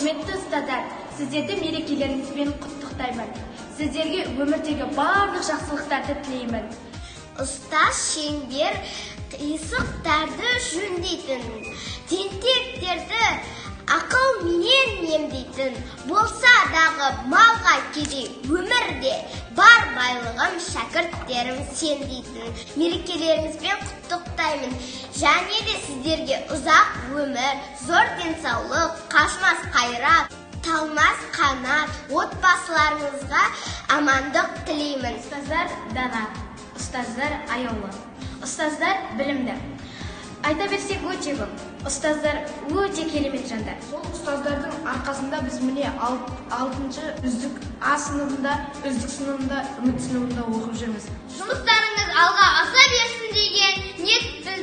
Құрметті ұстаздар, сіздерді мерекелеріңізбен құттықтаймын. Сіздерге өмірдегі барлық жақсылықтарды тілеймін. Ұстаз шеңбер қисықтарды жөндейтін, тентектерді ақыл менен емдейтін, болса дағы малға керек өмірде бар байлығым шәкірттерім сен дейтін. Мерекелеріңізбен құттықтаймын. Және де сіздерге ұзақ өмір, зор денсаулық, қашмас қайрат, талмас қанат, отбасыларыңызға амандық тілеймін. Ұстаздар дана, ұстаздар аяулы, ұстаздар білімді. Айта берсек өте көп. Ұстаздар өте керемет жандар. Сол ұстаздардың арқасында біз міне 6-шы үздік А сыныбында, үздік сыныбында, үміт сыныбында оқып жүрміз. Жұмыстарыңыз алға аса берсін деген ниетпен